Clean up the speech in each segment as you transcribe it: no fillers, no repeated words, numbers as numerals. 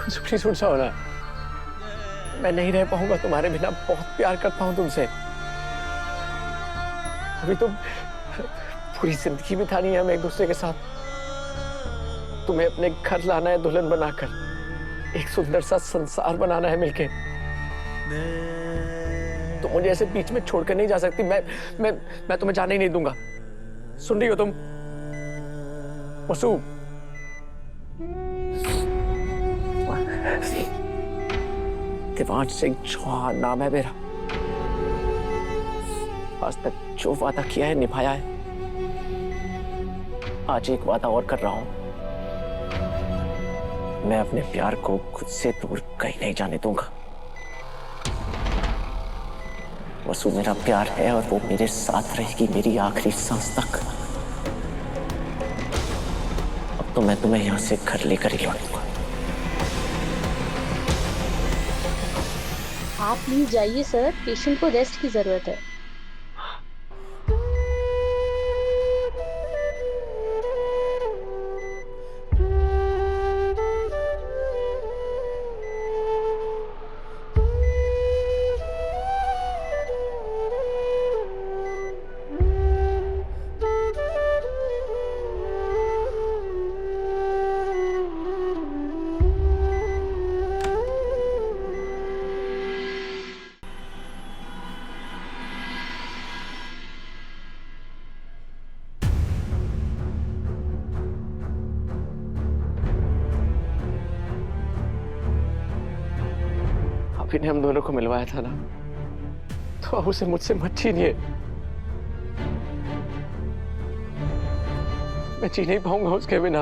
Please उठ जाओ ना, मैं नहीं रह पाऊंगा तुम्हारे बिना, बहुत प्यार करता हूँ तुमसे। अभी तो पूरी जिंदगी बितानी है हम एक दूसरे के साथ। तुम्हें अपने घर लाना है दुल्हन बनाकर, एक सुंदर सा संसार बनाना है मिलके। तुम मुझे ऐसे बीच में छोड़कर नहीं जा सकती। मैं तुम्हें जाने ही नहीं दूंगा। सुन रही हो तुम वसु? देवांश सिंह चौहान नाम है मेरा। आज तक जो वादा किया है निभाया है। आज एक वादा और कर रहा हूं, मैं अपने प्यार को खुद से दूर कहीं नहीं जाने दूंगा। वसु मेरा प्यार है और वो मेरे साथ रहेगी मेरी आखिरी सांस तक। अब तो मैं तुम्हें यहां से घर लेकर ही लौटूंगा। आप प्लीज जाइए सर, पेशेंट को रेस्ट की जरूरत है। अभी ने हम दोनों को मिलवाया था ना, तो अब उसे मुझसे मत छीनिए। मैं जी नहीं पाऊंगा उसके बिना।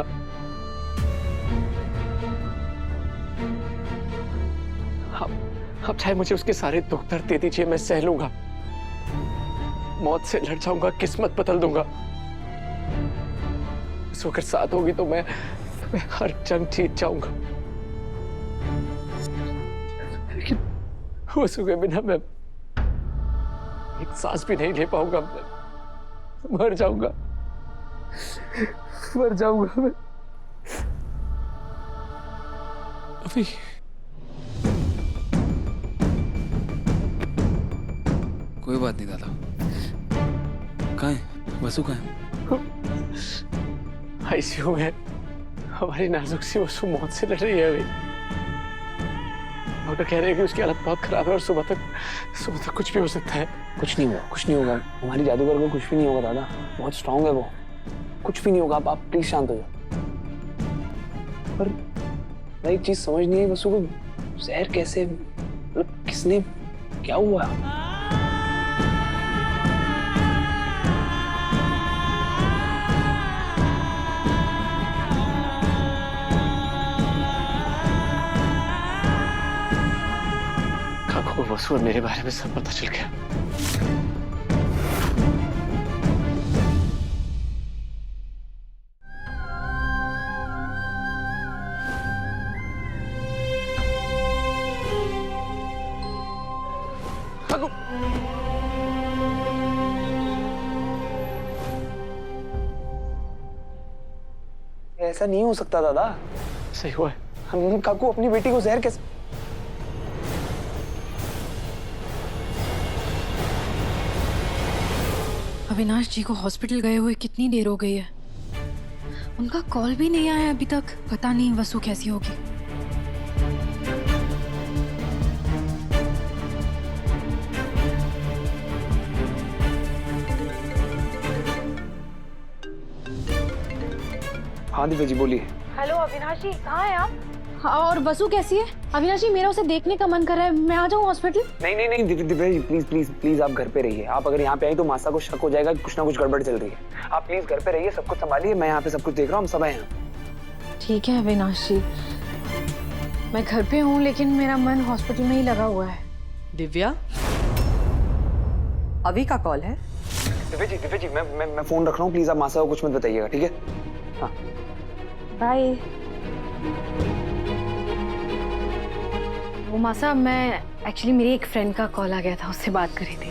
अब चाहे मुझे उसके सारे दुख दर्द दे दीजिए, मैं सह लूंगा। मौत से लड़ जाऊंगा, किस्मत बदल दूंगा। उस वक्त साथ होगी तो मैं हर जंग जीत जाऊंगा। लेकिन वसु के बिना मैं एक सांस भी नहीं ले पाऊंगा। मैं मर जाऊंगा, मर जाऊंगा मैं अभी। कोई बात नहीं दादा। कहाँ है वसु? कहाँ है? आईसीयू में हमारी नाजुक सी वसु मौत से लड़ रही है अभी। डॉक्टर कह रहे हैं कि उसकी हालत बहुत खराब है और सुबह तक कुछ भी हो सकता है। कुछ नहीं होगा, कुछ नहीं होगा। हमारी जादूगर को कुछ भी नहीं होगा दादा, बहुत स्ट्रांग है वो। कुछ भी नहीं होगा, आप प्लीज शांत हो जाओ। पर मैं एक चीज समझ नहीं आई, वसु को जहर कैसे, मतलब किसने, क्या हुआ? काकू को वसु और मेरे बारे में सब पता चल गया। काकू, ऐसा नहीं हो सकता दादा। सही हुआ है। हम काकू अपनी बेटी को जहर कैसे? अविनाश जी को हॉस्पिटल गए हुए कितनी देर हो गई है, उनका कॉल भी नहीं आया अभी तक। पता नहीं वसु कैसी होगी। हाँ दिव्या जी बोलिए। हेलो अविनाश जी, कहाँ हैं आप? हाँ, और वसु कैसी है? अविनाश जी मेरा उसे देखने का मन कर रहा है, मैं आ जाऊँ हॉस्पिटल? नहीं Divya ji please please please आप घर पे रहिए। आप अगर यहाँ पे आई तो मासा को शक हो जाएगा कि कुछ ना कुछ गड़बड़ चल रही है। आप प्लीज घर पे रहिए, सब कुछ संभालिए। मैं यहाँ पे सब कुछ देख रहा हूँ, हम सब हैं यहाँ। ठीक है अविनाश जी, मैं घर पे हूँ लेकिन मेरा मन हॉस्पिटल में ही लगा हुआ है। दिव्या, अभी का कॉल है? दिव्या जी मैं फोन रख रहा हूँ, प्लीज आप मासा को कुछ मत बताइएगा, ठीक है? हाँ बाय। वो मासा, मैं एक्चुअली मेरी एक फ्रेंड का कॉल आ गया था, उससे बात करी थी।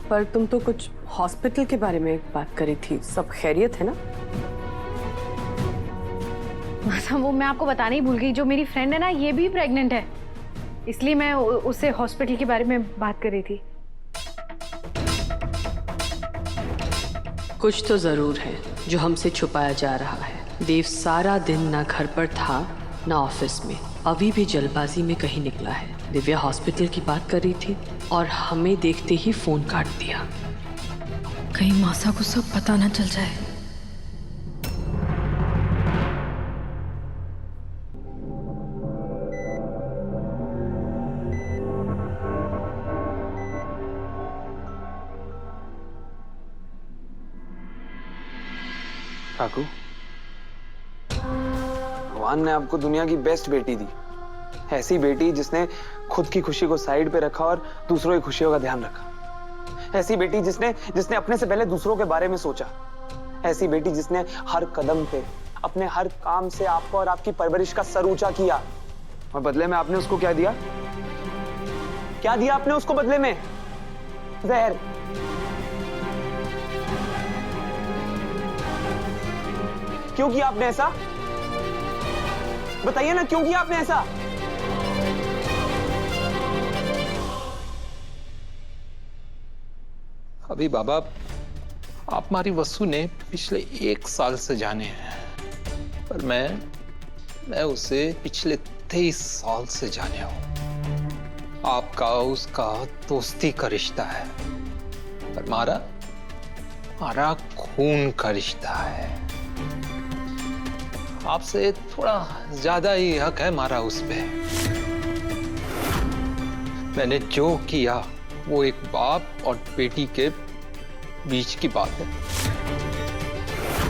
पर तुम तो कुछ हॉस्पिटल के बारे में बात करी थी, सब खैरियत है ना? मासा वो मैं आपको बताना ही भूल गई, जो मेरी फ्रेंड है ना ये भी प्रेग्नेंट है, इसलिए मैं उससे हॉस्पिटल के बारे में बात कर रही थी। कुछ तो जरूर है जो हमसे छुपाया जा रहा है। देव सारा दिन ना घर पर था ना ऑफिस में, अभी भी जल्दबाजी में कहीं निकला है। दिव्या हॉस्पिटल की बात कर रही थी और हमें देखते ही फोन काट दिया। कहीं मासा को सब पता ना चल जाए। काकू, भगवान ने आपको दुनिया की बेस्ट बेटी दी। ऐसी बेटी जिसने खुद की खुशी को साइड पे रखा और दूसरों की खुशियों का ध्यान रखा। ऐसी बेटी जिसने अपने से पहले दूसरों के बारे में सोचा। ऐसी बेटी जिसने हर कदम पे अपने हर काम से आपको और आपकी परवरिश का सर ऊंचा किया। और बदले में आपने उसको क्या दिया? क्या दिया आपने उसको बदले में? जहर। क्यों किया आपने ऐसा? बताइए ना, क्यों किया आपने ऐसा? अभी बाबा, आप हमारी वसु ने पिछले 1 साल से जाने हैं, पर मैं उसे पिछले 23 साल से जाने हूं। आपका उसका दोस्ती का रिश्ता है, पर हमारा खून का रिश्ता है। आपसे थोड़ा ज्यादा ही हक है हमारा उस पे। मैंने जो किया वो एक बाप और बेटी के बीच की बात है,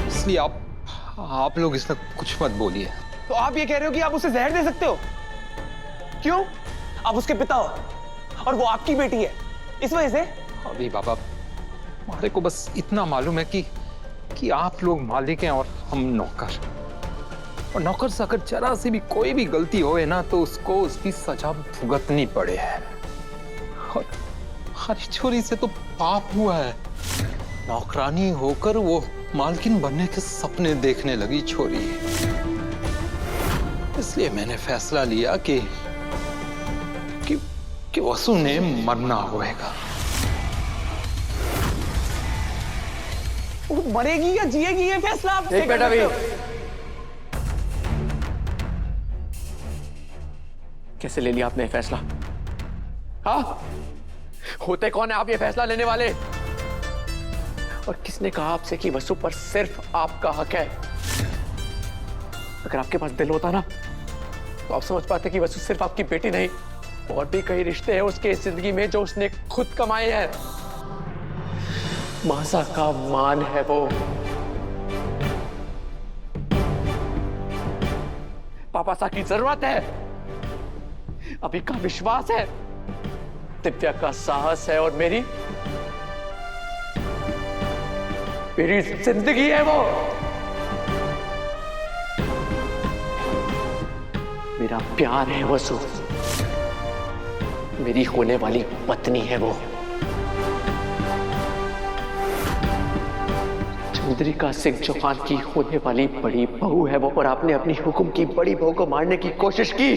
इसलिए आप लोग इसमें कुछ मत बोलिए। तो आप ये कह रहे हो कि आप उसे जहर दे सकते हो? क्यों? आप उसके पिता हो और वो आपकी बेटी है, इस वजह से? अभी बाबा, हमारे को बस इतना मालूम है कि आप लोग मालिक हैं और हम नौकर। और नौकर से अगर जरा सी भी कोई भी गलती होए ना, तो उसको उसकी सजा भुगतनी पड़े है। और हमारी छोरी से तो पाप हुआ है। नौकरानी होकर वो मालकिन बनने के सपने देखने लगी छोरी। इसलिए मैंने फैसला लिया कि वसु ने मरना होगा। वो मरेगी या जिएगी, ये फैसला आप एक मिनट अभी। कैसे ले लिया आपने फैसला? हाँ, होते कौन है आप ये फैसला लेने वाले? और किसने कहा आपसे कि वसु पर सिर्फ आपका हक है? अगर आपके पास दिल होता ना, तो आप समझ पाते कि वसु सिर्फ आपकी बेटी नहीं, और भी कई रिश्ते हैं उसके जिंदगी में जो उसने खुद कमाए हैं। मासा का मान है वो, पापा की जरूरत है, अभी का विश्वास है, दिव्या का साहस है, और मेरी जिंदगी है वो। मेरा प्यार है वसु, मेरी होने वाली पत्नी है वो। चंद्रिका सिंह चौहान की होने वाली बड़ी बहू है वो, और आपने अपनी हुक्म की बड़ी बहू को मारने की कोशिश की।